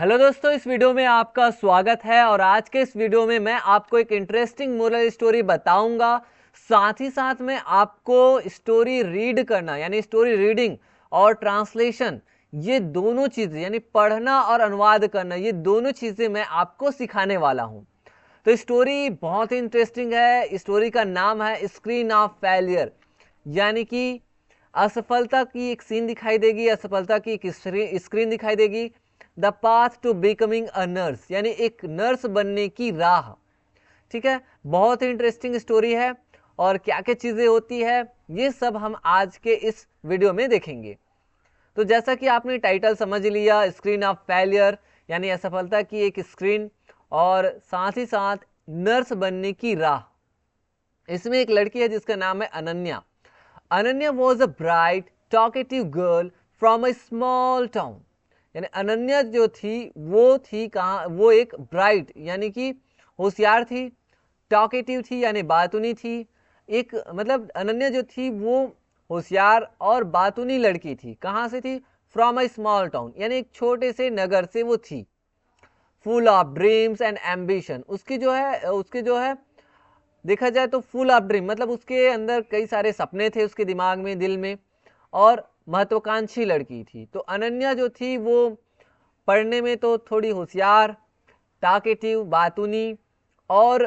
Hello दोस्तों, इस video में आपका स्वागत है। और आज के इस वीडियो में मैं आपको एक इंटरेस्टिंग मोरल स्टोरी बताऊंगा। साथ ही साथ में आपको स्टोरी रीड करना यानी स्टोरी रीडिंग और ट्रांसलेशन, ये दोनों चीज़ें यानी पढ़ना और अनुवाद करना, ये दोनों चीज़ें मैं आपको सिखाने वाला हूँ। तो स्टोरी बहुत ही इंटरेस्टिंग है। स्टोरी का नाम है स्क्रीन ऑफ फेलियर, यानी कि असफलता की एक सीन दिखाई देगी, असफलता की एक स्क्रीन दिखाई देगी। The path to becoming a nurse, यानी एक नर्स बनने की राह। ठीक है, बहुत ही इंटरेस्टिंग स्टोरी है। और क्या क्या चीजें होती है ये सब हम आज के इस वीडियो में देखेंगे। तो जैसा कि आपने टाइटल समझ लिया, स्क्रीन ऑफ फेलियर यानी असफलता की एक स्क्रीन, और साथ ही साथ नर्स बनने की राह। इसमें एक लड़की है जिसका नाम है Ananya. Ananya was a bright talkative girl from a small town. यानी अनन्या जो थी वो थी कहाँ, वो एक ब्राइट यानी कि होशियार थी, टॉकेटिव थी यानी बातूनी थी। एक मतलब अनन्या जो थी वो होशियार और बातूनी लड़की थी। कहाँ से थी? फ्रॉम अ स्मॉल टाउन, यानी एक छोटे से नगर से वो थी। Full of dreams and ambition, उसके जो है देखा जाए तो फुल ऑफ ड्रीम मतलब उसके अंदर कई सारे सपने थे, उसके दिमाग में, दिल में। और महत्वाकांक्षी लड़की थी। तो अनन्या जो थी वो पढ़ने में तो थोड़ी होशियार, टाकेटिव, बातूनी, और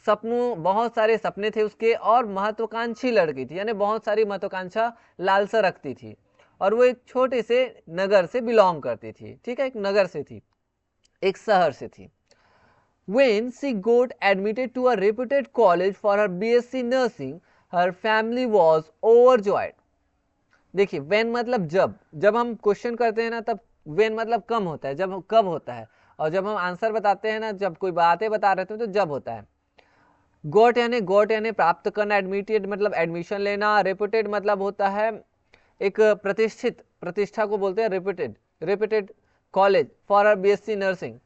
सपनों, बहुत सारे सपने थे उसके, और महत्वाकांक्षी लड़की थी यानी बहुत सारी महत्वाकांक्षा, लालसा रखती थी। और वो एक छोटे से नगर से बिलोंग करती थी। ठीक है, एक नगर से थी, एक शहर से थी। When she got admitted to a reputed college for her BSc nursing, her family was overjoyed. देखिए, when मतलब जब हम क्वेश्चन करते हैं ना, तब when मतलब कम होता है, जब कब होता है। और जब हम आंसर बताते हैं ना, जब कोई बातें बता रहे थे तो जब होता है। गोट यानी प्राप्त करना, एडमिटेड मतलब एडमिशन लेना, रेपुटेड मतलब होता है एक प्रतिष्ठित, प्रतिष्ठा को बोलते हैं reputed. Reputed college for her BSc nursing.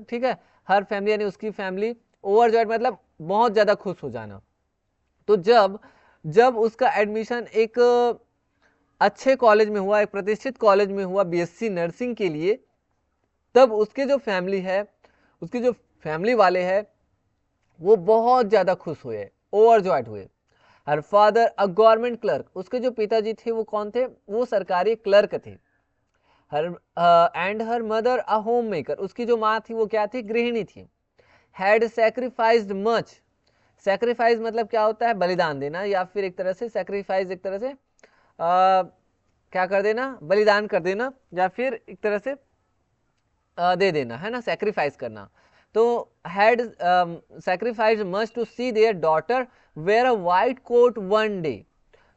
ठीक है, हर फैमिली यानी उसकी फैमिली, ओवरजॉयड मतलब बहुत ज्यादा खुश हो जाना। तो जब जब उसका एडमिशन एक अच्छे कॉलेज में हुआ, एक प्रतिष्ठित कॉलेज में हुआ बीएससी नर्सिंग के लिए, तब उसके जो फैमिली है, उसके जो फैमिली वाले हैं, वो बहुत ज्यादा खुश हुए, ओवरजॉयड हुए। Her father a government clerk, उसके जो पिताजी थे वो कौन थे? वो सरकारी क्लर्क थे। Her and her mother a home maker, उसकी जो माँ थी वो क्या थी? गृहिणी थी। हैड सैक्रिफाइस्ड मच, सैक्रिफाइस मतलब क्या होता है? बलिदान देना, या फिर एक तरह से सैक्रिफाइस एक तरह से क्या कर देना? बलिदान कर देना, या फिर एक तरह से दे देना, है ना, सैक्रिफाइस करना। तो had sacrifice much to see their daughter wear a white coat one day.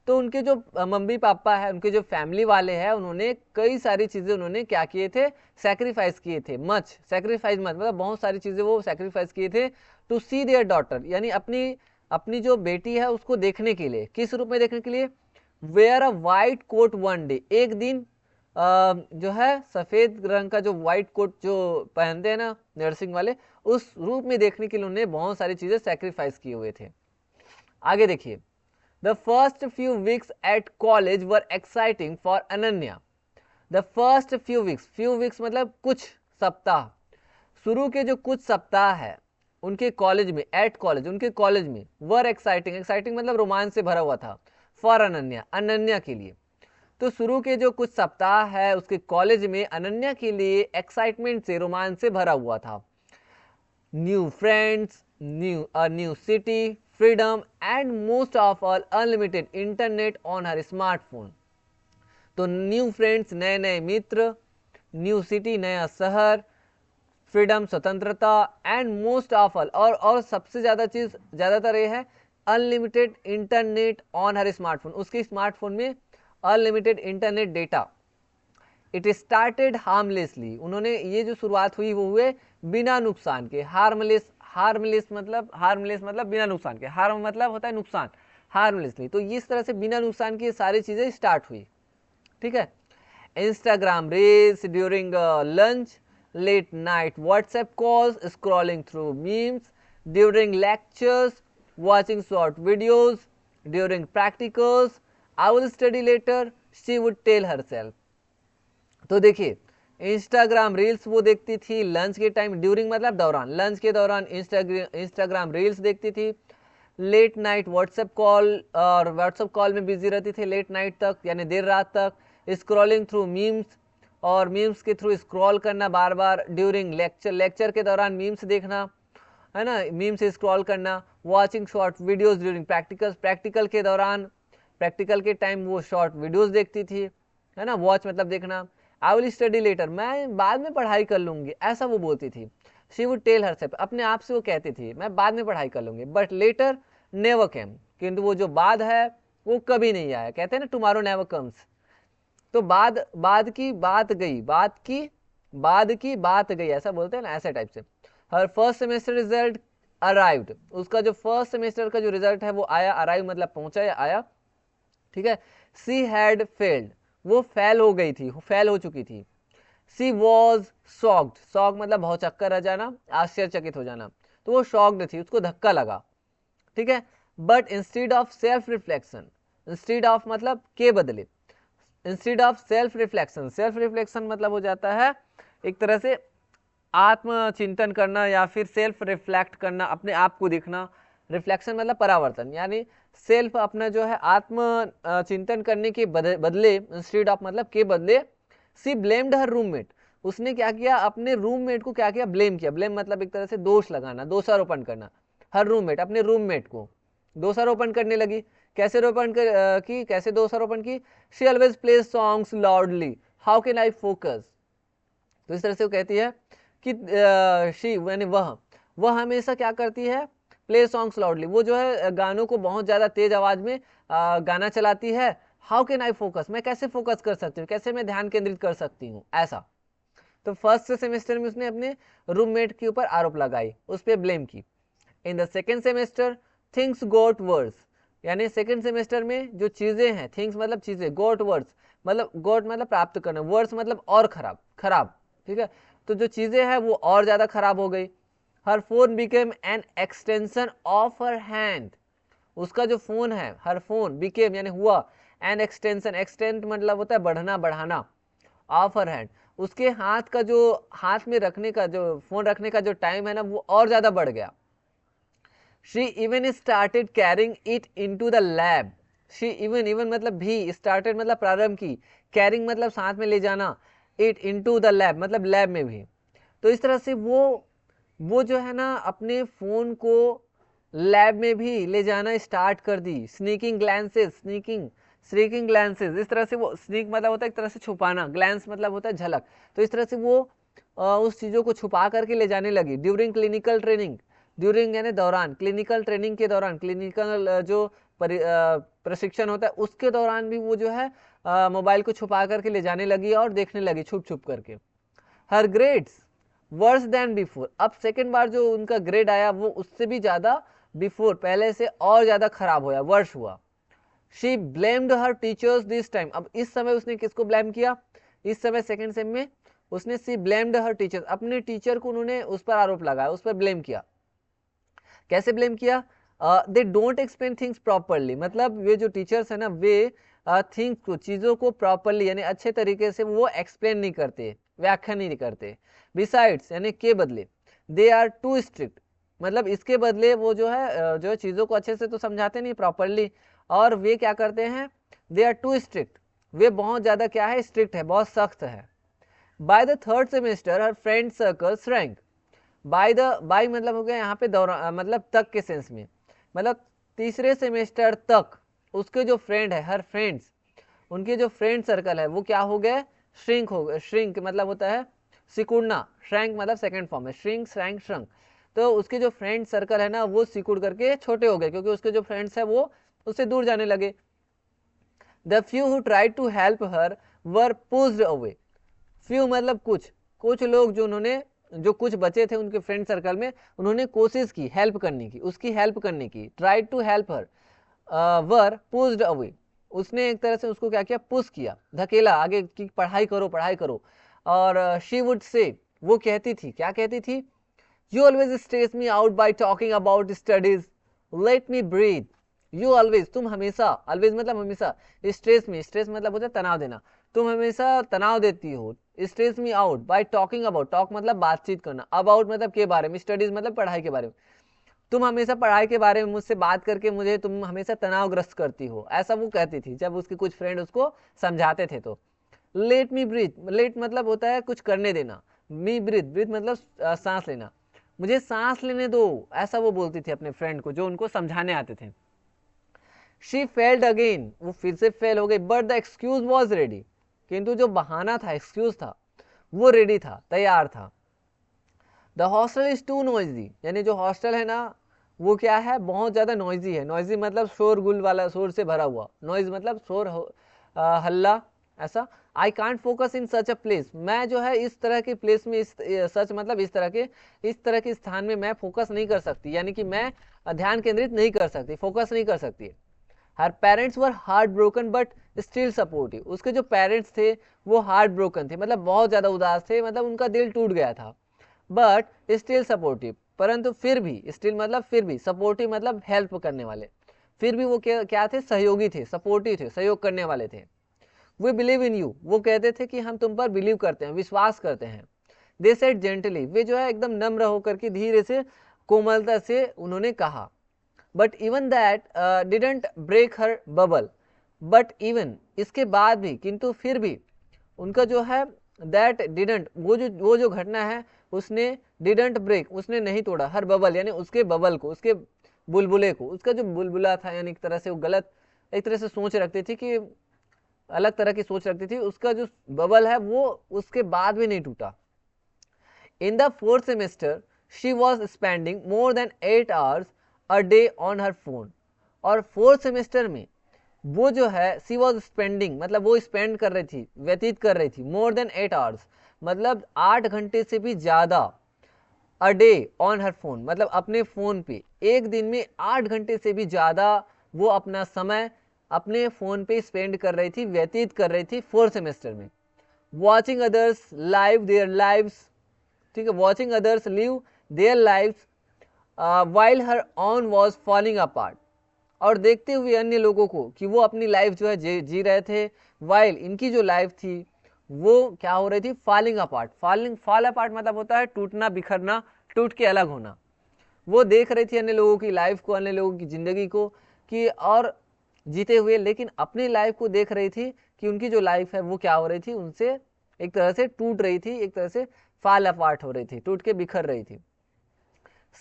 तो उनके जो मम्मी पापा है, उनके जो फैमिली वाले हैं, उन्होंने कई सारी चीजें उन्होंने क्या किए थे? सैक्रिफाइस किए थे। मच सैक्रिफाइस मच मतलब बहुत सारी चीजें वो सैक्रिफाइस किए थे, टू सी देयर डॉटर यानी अपनी अपनी जो बेटी है उसको देखने के लिए। किस रूप में देखने के लिए? Wear a white coat one day, एक दिन जो है सफेद रंग का जो व्हाइट कोट जो पहनते हैं ना नर्सिंग वाले, उस रूप में देखने के लिए उन्होंने बहुत सारी चीजें सैक्रिफाइस किए हुए थे। आगे देखिए, the first few weeks at college were exciting for Ananya. The first few weeks मतलब कुछ सप्ताह, शुरू के जो कुछ सप्ताह है उनके कॉलेज में, एट कॉलेज उनके कॉलेज में, वर एक्साइटिंग, एक्साइटिंग मतलब रोमांच से भरा हुआ था, फॉर अनन्या, अनन्या के लिए। तो शुरू के जो कुछ सप्ताह है उसके कॉलेज में अनन्या के लिए एक्साइटमेंट से, रोमांच से भरा हुआ था। New friends, new city, freedom and most of all unlimited internet on हर स्मार्टफोन। तो न्यू फ्रेंड्स नए नए मित्र, न्यू सिटी नया शहर, फ्रीडम स्वतंत्रता, एंड मोस्ट ऑफ ऑल और सबसे ज्यादा चीज, ज्यादातर ये है, अनलिमिटेड इंटरनेट ऑन हर स्मार्टफोन, उसके स्मार्टफोन में unlimited internet data. It started harmlessly, उन्होंने ये जो शुरुआत हुई वो हुए बिना नुकसान के। हार्मलेस, हार्मलेस मतलब बिना नुकसान के, हार्म मतलब होता है नुकसान, हार्मलेसली। तो इस तरह से बिना नुकसान की सारी चीजें स्टार्ट हुई। ठीक है, Instagram reels during lunch, late night WhatsApp calls, scrolling through memes during lectures, watching short videos during practicals, I will study later, she would tell herself। तो देखिए, इंस्टाग्राम रील्स वो देखती थी लंच के टाइम, ड्यूरिंग मतलब दौरान, lunch के दौरान इंस्टाग्राम रील्स देखती थी। लेट नाइट व्हाट्सएप कॉल, और व्हाट्सएप कॉल में बिजी रहती थी लेट नाइट तक यानी देर रात तक। स्क्रॉलिंग थ्रू मीम्स, और मीम्स के थ्रू स्क्रॉल करना बार बार। ड्यूरिंग लेक्चर, लेक्चर के दौरान मीम्स देखना, है ना, मीम्स स्क्रॉल करना। Watching short videos during practicals, practical के दौरान, प्रैक्टिकल के टाइम वो शॉर्ट वीडियोस देखती थी, है ना, वॉच मतलब देखना। आई विल स्टडी लेटर, मैं बाद में पढ़ाई कर लूंगी, ऐसा वो बोलती थी। शी वुड टेल हरसेल्फ, अपने आप से वो कहती थी मैं बाद में पढ़ाई कर लूंगी। बट लेटर नेवर केम, किंतु वो जो बाद है वो कभी नहीं आया। कहते हैं ना टुमारो नेवर कम्स, तो बाद की बात गई, बाद की बात गई, ऐसा बोलते हैं ना, ऐसे टाइप से। हर फर्स्ट सेमेस्टर रिजल्ट अराइव्ड, उसका जो फर्स्ट सेमेस्टर का जो रिजल्ट है वो आया। अराइव मतलब पहुंचा या आया, ठीक है। सी हैड फेल्ड, वो फेल हो गई थी, फेल हो चुकी थी। सी वॉज शॉक्ड, शॉक मतलब भौचक्कर रह जाना, आश्चर्यचकित हो जाना, तो वो शॉक्ड थी, उसको धक्का लगा, ठीक है। But instead of self reflection, instead of मतलब के बदले, instead of self reflection, self reflection मतलब हो जाता है एक तरह से आत्मचिंतन करना या फिर सेल्फ रिफ्लेक्ट करना, अपने आप को देखना। रिफ्लेक्शन मतलब परावर्तन, यानी सेल्फ अपना जो है आत्म चिंतन करने के बदले, इंस्टीड ऑफ मतलब के बदले, सी ब्लेम्ड हर रूममेट, उसने क्या किया, अपने रूममेट को क्या किया, ब्लेम किया। ब्लेम मतलब एक तरह से दोष लगाना, दोषारोपण करना। हर रूममेट, अपने रूममेट को दोषारोपण करने लगी। कैसे कैसे दोषारोपण की? She always plays songs loudly, how can I focus. तो इस तरह से वो कहती है कि शी यानी वह हमेशा क्या करती है, प्ले सॉन्ग्स लाउडली, वो जो है गानों को बहुत ज़्यादा तेज आवाज़ में गाना चलाती है। हाउ कैन आई फोकस, मैं कैसे फोकस कर सकती हूँ, कैसे मैं ध्यान केंद्रित कर सकती हूँ, ऐसा। तो फर्स्ट सेमेस्टर में उसने अपने रूममेट के ऊपर आरोप लगाई, उस पर ब्लेम की। In the second semester things got worse, यानी सेकेंड सेमेस्टर में जो चीज़ें हैं, थिंग्स मतलब चीज़ें, गोट वर्स मतलब प्राप्त करना, वर्स मतलब और खराब, ठीक है। तो जो चीज़ें हैं वो और ज़्यादा खराब हो गई। हर phone became an extension of her hand, उसका जो फोन है, हर फोन बिकेम यानी हुआ, एन एक्सटेंशन, एक्सटेंड मतलब होता है बढ़ना बढ़ाना, ऑफ हर हैंड, उसके हाथ का जो, हाथ में रखने का जो, फोन रखने का जो टाइम है ना वो और ज़्यादा बढ़ गया। She even started carrying it into the lab, she even मतलब भी, स्टार्टेड मतलब प्रारंभ की, कैरिंग मतलब साथ में ले जाना, इट इनटू द लैब मतलब लैब में भी। तो इस तरह से वो जो है ना अपने फ़ोन को लैब में भी ले जाना स्टार्ट कर दी। स्नीकिंग ग्लैंसेस, इस तरह से वो, स्नीक मतलब होता है एक तरह से छुपाना, ग्लैंस मतलब होता है झलक, तो इस तरह से वो उस चीज़ों को छुपा करके ले जाने लगी। ड्यूरिंग क्लिनिकल ट्रेनिंग, ड्यूरिंग यानी दौरान, क्लिनिकल ट्रेनिंग के दौरान, क्लिनिकल जो प्रशिक्षण होता है उसके दौरान भी वो जो है मोबाइल को छुपा करके ले जाने लगी और देखने लगी छुप छुप करके। हर ग्रेड्स वर्स देन बिफोर, अब सेकेंड बार जो उनका ग्रेड आया वो उससे भी ज़्यादा बिफोर, पहले से और ज़्यादा खराब हुआ, वर्ष हुआ। She blamed her teachers this time, अब इस समय उसने किसको ब्लेम किया, इस समय सेकेंड सेम में उसने सी ब्लेम्ड हर टीचर्स, अपने टीचर को उन्होंने उस पर आरोप लगाया, उस पर ब्लेम किया। कैसे ब्लेम किया? They don't explain things properly, मतलब वे जो टीचर्स है ना वे थिंग्स को, चीज़ों को प्रॉपरली यानी अच्छे तरीके से वो एक्सप्लेन नहीं करते, व्याख्या नहीं करते। बिसाइड्स यानी के बदले, दे आर टू स्ट्रिक्ट, मतलब इसके बदले वो जो है चीज़ों को अच्छे से तो समझाते नहीं प्रॉपरली, और वे क्या करते हैं, दे आर टू स्ट्रिक्ट, वे बहुत ज़्यादा क्या है, स्ट्रिक्ट है, बहुत सख्त है। By the third semester her friend circle shrank, by मतलब हो गया यहाँ पे दौरान मतलब तक के सेंस में, मतलब तीसरे सेमेस्टर तक उसके जो फ्रेंड है, हर फ्रेंड्स, उनके जो फ्रेंड सर्कल है वो क्या हो गए, श्रिंक हो गए। श्रिंक मतलब होता है सिकुड़ना, श्रैंक मतलब सेकंड फॉर्म है, श्रिंक श्रैंक श्रंक, तो उसके जो फ्रेंड सर्कल है ना वो सिकुड़ करके छोटे हो गए, क्योंकि उसके जो फ्रेंड्स है वो उससे दूर जाने लगे। The few who tried to help her were pushed away, few मतलब कुछ लोग जो उन्होंने, जो कुछ बचे थे उनके फ्रेंड सर्कल में, उन्होंने कोशिश की हेल्प करने की, उसकी हेल्प करने की, tried to help her, were pushed away, उसने एक तरह से उसको क्या किया, पुश किया, धकेला आगे की, पढ़ाई करो। और शी वुड से, वो कहती थी, क्या कहती थी, you always stress me out by talking about studies, let me breathe. You always, तुम हमेशा, ऑलवेज मतलब हमेशा, स्ट्रेस में, स्ट्रेस मतलब होता है तनाव देना, तुम हमेशा तनाव देती हो, stress me out by talking about, talk मतलब बातचीत करना, अबाउट मतलब के बारे में, स्टडीज मतलब पढ़ाई के बारे में। तुम हमेशा पढ़ाई के बारे में मुझसे बात करके मुझे तुम हमेशा तनावग्रस्त करती हो, ऐसा वो कहती थी जब उसके कुछ फ्रेंड उसको समझाते थे। तो लेट मी ब्रीथ, लेट मतलब होता है कुछ करने देना, मी ब्रीथ, ब्रीथ मतलब सांस लेना, मुझे सांस लेने दो, ऐसा वो बोलती थी अपने फ्रेंड को जो उनको समझाने आते थे। शी फेल्ड अगेन, वो फिर से फेल हो गई, but the excuse was ready, किंतु जो बहाना था, एक्सक्यूज था, वो रेडी था, तैयार था। The hostel is too noisy, यानी जो हॉस्टल है ना वो क्या है, बहुत ज़्यादा नॉइजी है। नॉइजी मतलब शोरगुल वाला, शोर से भरा हुआ, नॉइज मतलब शोर, हल्ला, ऐसा। I can't focus in such a place, मैं जो है इस तरह के प्लेस में, इस सच मतलब इस तरह के स्थान में मैं फोकस नहीं कर सकती, यानी कि मैं ध्यान केंद्रित नहीं कर सकती, फोकस नहीं कर सकती। Her parents were heart broken but still supportive, उसके जो पेरेंट्स थे वो हार्ट ब्रोकन थे, मतलब बहुत ज़्यादा उदास थे, मतलब उनका दिल टूट गया था, बट स्टिल सपोर्टिव, परंतु फिर भी, स्टिल मतलब फिर भी, सपोर्टिव मतलब हेल्प करने वाले, फिर भी वो क्या थे, सहयोगी थे, सपोर्टिव थे, सहयोग करने वाले थे। वी बिलीव इन यू, वो कहते थे कि हम तुम पर बिलीव करते हैं, विश्वास करते हैं। दे सेड जेंटली, वे जो है एकदम नम्र होकर के धीरे से, कोमलता से उन्होंने कहा। But even that didn't break her bubble, but even इसके बाद भी, किंतु फिर भी उनका जो है, दैट डिडंट, वो जो घटना है उसने, डिडंट ब्रेक उसने नहीं तोड़ा, हर बबल यानी उसके बबल को, उसके बुलबुले को, उसका जो बुलबुला था, यानी एक तरह से वो गलत, एक तरह से सोच रखती थी कि, अलग तरह की सोच रखती थी, उसका जो बबल है वो उसके बाद भी नहीं टूटा। In the fourth semester she was spending more than 8 hours a day on her phone, और फोर्थ सेमेस्टर में वो जो है, सी वॉज स्पेंडिंग मतलब वो स्पेंड कर रही थी, व्यतीत कर रही थी, मोर देन 8 hours मतलब 8 घंटे से भी ज़्यादा, a day on her phone मतलब अपने फ़ोन पे, एक दिन में 8 घंटे से भी ज़्यादा वो अपना समय अपने फ़ोन पे स्पेंड कर रही थी, व्यतीत कर रही थी फोर्थ सेमेस्टर में। Watching others live their lives, ठीक है, watching others live their lives while her on was falling apart, और देखते हुए अन्य लोगों को कि वो अपनी लाइफ जो है जी रहे थे, वाइल इनकी जो लाइफ थी वो क्या हो रही थी, फॉलिंग अपार्ट, फॉल अपार्ट मतलब होता है टूटना, बिखरना, टूट के अलग होना। वो देख रही थी अन्य लोगों की लाइफ को, अन्य लोगों की ज़िंदगी को कि, और जीते हुए, लेकिन अपनी लाइफ को देख रही थी कि उनकी जो लाइफ है वो क्या हो रही थी, उनसे एक तरह से टूट रही थी, एक तरह से फॉल अपार्ट हो रही थी, टूट के बिखर रही थी।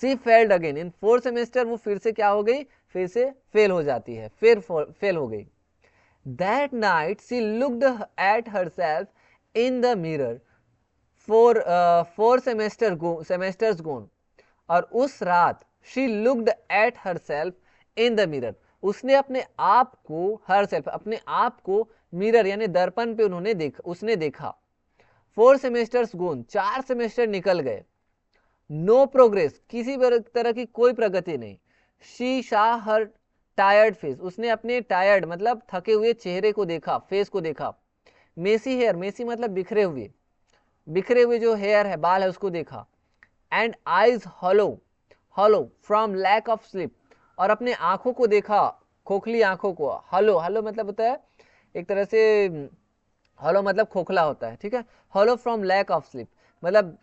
She failed again, in fourth semester वो फिर से क्या हो गई, फिर से फेल हो जाती है, फिर फेल हो गई। That night she looked at herself in the mirror four semesters gone, और उस रात she looked at herself in the mirror, उसने अपने आप को, हरसेल्फ अपने आप को मिरर यानी दर्पण पे उसने देखा। 4 सेमेस्टर्स गोन, 4 सेमेस्टर निकल गए। नो प्रोग्रेस, किसी तरह की कोई प्रगति नहीं। शी शा हर टायर्ड फेस, उसने अपने टायर्ड मतलब थके हुए चेहरे को देखा, फेस को देखा। मेसी हेयर, मेसी मतलब बिखरे हुए जो हेयर है, बाल है, उसको देखा। And eyes hollow, hollow from lack of sleep, और अपने आंखों को देखा, खोखली आंखों को। हॉलो, हॉलो मतलब होता है एक तरह से, हॉलो मतलब खोखला होता है, ठीक है। Hollow from lack of sleep मतलब,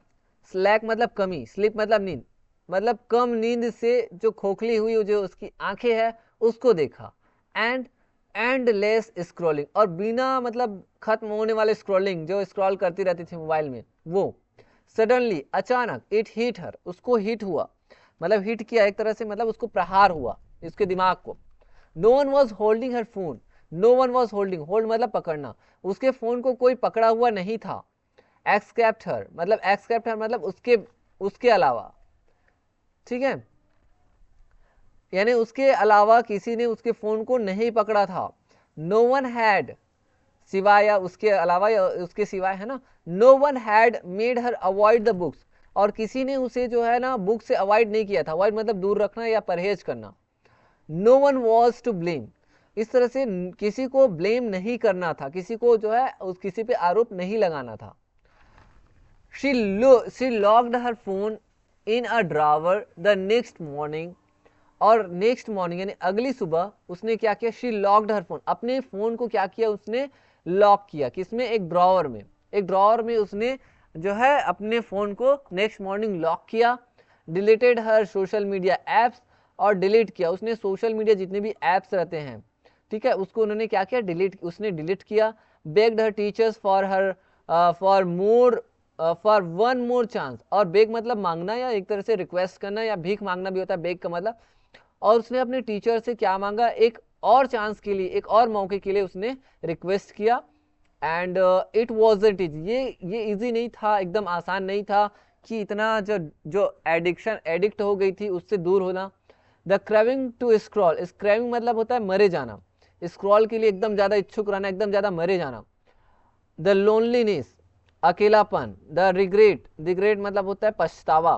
स्लैक मतलब कमी, स्लीप मतलब नींद, मतलब कम नींद से जो खोखली हुई जो उसकी आंखें है उसको देखा। एंड लेस स्क्रॉलिंग, और बिना मतलब खत्म होने वाले स्क्रॉलिंग, जो स्क्रॉल करती रहती थी मोबाइल में वो। सडनली अचानक, इट हिट हर, उसको हिट हुआ, मतलब हिट किया एक तरह से, मतलब उसको प्रहार हुआ इसके दिमाग को। No one was holding her phone, no one was holding, hold मतलब पकड़ना, उसके फोन को कोई पकड़ा हुआ नहीं था। एक्सेप्ट हर मतलब, एक्सेप्ट हर मतलब उसके अलावा, ठीक है, यानी उसके अलावा किसी ने उसके फोन को नहीं पकड़ा था। नो वन हैड, सिवाय या उसके अलावा या उसके सिवाय, है ना। No one had made her avoid the books, और किसी ने उसे जो है ना बुक से अवॉइड नहीं किया था, अवॉइड मतलब दूर रखना या परहेज करना। No one was to blame, इस तरह से किसी को ब्लेम नहीं करना था, किसी को जो है किसी पे आरोप नहीं लगाना था। She locked her phone in a drawer the next morning, और नेक्स्ट मॉर्निंग यानी अगली सुबह उसने क्या किया, शी लॉक्ड हर फोन, अपने फोन को क्या किया उसने, लॉक किया, किसमें, एक ड्रॉवर में। एक ड्रॉअर में उसने जो है अपने फ़ोन को नेक्स्ट मॉर्निंग लॉक किया, डिलीटेड हर सोशल मीडिया ऐप्स, और डिलीट किया उसने सोशल मीडिया जितने भी ऐप्स रहते हैं, ठीक है, उसको उन्होंने क्या किया, उसने डिलीट किया। Bagged her teachers for her for one more chance, और बेग मतलब मांगना या एक तरह से रिक्वेस्ट करना या भीख मांगना भी होता है बेग का मतलब। और उसने अपने टीचर से क्या मांगा, एक और चांस के लिए, एक और मौके के लिए उसने रिक्वेस्ट किया। एंड इट वॉजंट इजी, ये इजी नहीं था, एकदम आसान नहीं था कि इतना जो एडिक्ट हो गई थी उससे दूर होना। द क्रेविंग टू स्क्रॉल, स्क्रैविंग मतलब होता है मरे जाना, स्क्रॉल के लिए एकदम ज़्यादा इच्छुक रहना, एकदम ज़्यादा मरे जाना। द लोनलीनेस, अकेलापन। द रिग्रेट मतलब होता है पछतावा।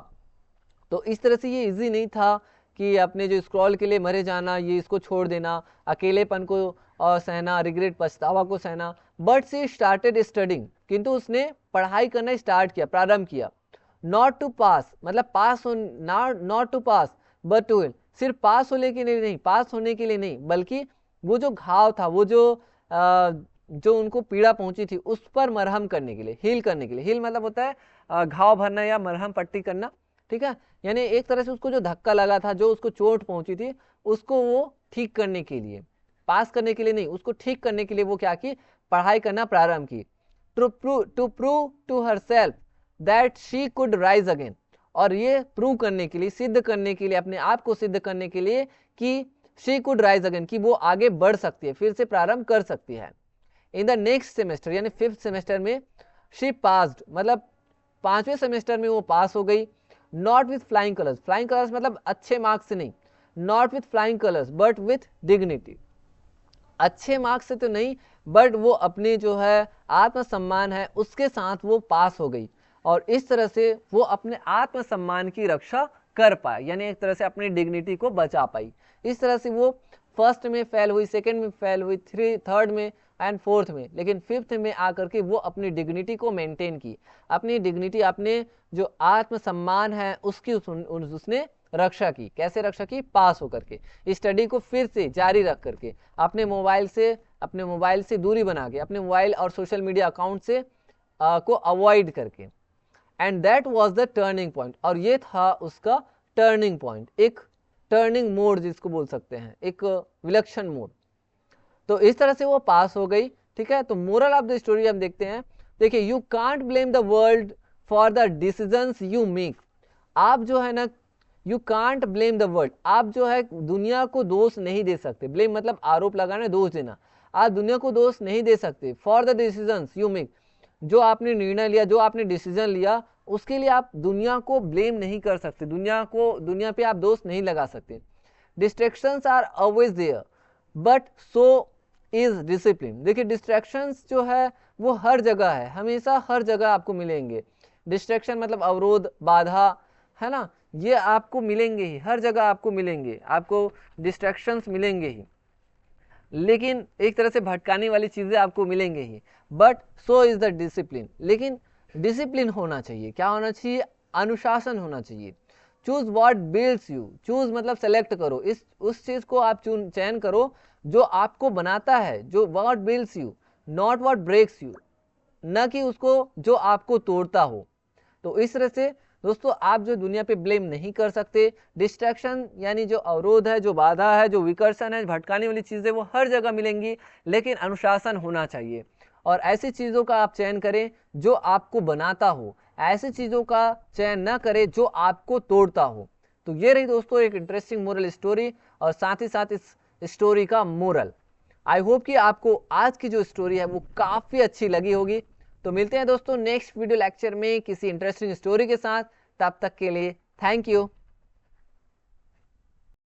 तो इस तरह से ये इजी नहीं था कि अपने जो स्क्रॉल के लिए मरे जाना, ये इसको छोड़ देना, अकेलेपन को और सहना, रिग्रेट पछतावा को सहना। बट सी स्टार्टेड स्टडिंग, किंतु उसने पढ़ाई करना स्टार्ट किया, प्रारंभ किया। नॉट टू पास मतलब पास हो, not to pass but to will, सिर्फ पास होने के लिए नहीं, पास होने के लिए नहीं, बल्कि वो जो घाव था, वो जो उनको पीड़ा पहुंची थी उस पर मरहम करने के लिए, हील करने के लिए। हील मतलब होता है घाव भरना या मरहम पट्टी करना, ठीक है, यानी एक तरह से उसको जो धक्का लगा था, जो उसको चोट पहुंची थी, उसको वो ठीक करने के लिए, पास करने के लिए नहीं, उसको ठीक करने के लिए वो क्या की, पढ़ाई करना प्रारंभ की। To prove to herself that she could rise again, और ये प्रूव करने के लिए, सिद्ध करने के लिए, अपने आप को सिद्ध करने के लिए कि शी कुड राइज अगेन, कि वो आगे बढ़ सकती है, फिर से प्रारंभ कर सकती है। इन द नेक्स्ट सेमेस्टर यानी 5th सेमेस्टर में शी पास्ड मतलब 5वें सेमेस्टर में वो पास हो गई। Not with flying colours, flying colours मतलब अच्छे मार्क्स से नहीं, not with flying colours but with dignity, अच्छे मार्क्स से तो नहीं, बट वो अपने जो है आत्मसम्मान है उसके साथ वो पास हो गई, और इस तरह से वो अपने आत्मसम्मान की रक्षा कर पाए, यानी एक तरह से अपनी डिग्निटी को बचा पाई। इस तरह से वो फर्स्ट में फेल हुई, सेकंड में फेल हुई, थर्ड में एंड फोर्थ में, लेकिन 5th में आकर के वो अपनी डिग्निटी को मेंटेन की, अपनी डिग्निटी, अपने जो आत्मसम्मान है उसकी उसने रक्षा की। कैसे रक्षा की, पास होकर के, स्टडी को फिर से जारी रख करके, अपने मोबाइल से दूरी बना के, अपने मोबाइल और सोशल मीडिया अकाउंट से को अवॉइड करके। And that was the turning point, और ये था उसका टर्निंग पॉइंट, एक टर्निंग मोड जिसको बोल सकते हैं, एक विलक्षण मोड। तो इस तरह से वो पास हो गई, ठीक है। तो मोरल ऑफ द स्टोरी हम देखते हैं, देखिए, you can't blame the world for the decisions you make. आप जो है ना, you can't blame the world, आप जो है दुनिया को दोष नहीं दे सकते। ब्लेम मतलब आरोप लगाना, दोष देना। आप दुनिया को दोष नहीं दे सकते for the decisions you make, जो आपने निर्णय लिया, जो आपने डिसीजन लिया, उसके लिए आप दुनिया को ब्लेम नहीं कर सकते, दुनिया पे आप दोष नहीं लगा सकते। Distractions are always there but so is discipline. देखिए, डिस्ट्रैक्शंस जो है वो हर जगह है, हमेशा हर जगह आपको मिलेंगे। डिस्ट्रैक्शन मतलब अवरोध, बाधा, है ना, ये आपको मिलेंगे ही, हर जगह आपको मिलेंगे, आपको डिस्ट्रैक्शंस मिलेंगे ही, लेकिन एक तरह से भटकाने वाली चीजें आपको मिलेंगे ही। But so is the discipline, लेकिन डिसिप्लिन होना चाहिए। क्या होना चाहिए, अनुशासन होना चाहिए। Choose what builds you, choose मतलब सेलेक्ट करो, उस चीज को आप चयन करो जो आपको बनाता है, जो what builds you, not what breaks you, न कि उसको जो आपको तोड़ता हो। तो इस तरह से दोस्तों, आप जो दुनिया पे ब्लेम नहीं कर सकते। डिस्ट्रैक्शन यानी जो अवरोध है, जो बाधा है, जो विकर्षण है, भटकाने वाली चीजें वो हर जगह मिलेंगी, लेकिन अनुशासन होना चाहिए। और ऐसी चीजों का आप चयन करें जो आपको बनाता हो, ऐसी चीजों का चयन न करें जो आपको तोड़ता हो। तो ये रही दोस्तों एक इंटरेस्टिंग मोरल स्टोरी, और साथ ही साथ इस स्टोरी का मोरल। आई होप कि आपको आज की जो स्टोरी है वो काफी अच्छी लगी होगी। तो मिलते हैं दोस्तों नेक्स्ट वीडियो लेक्चर में किसी इंटरेस्टिंग स्टोरी के साथ। तब तक के लिए थैंक यू।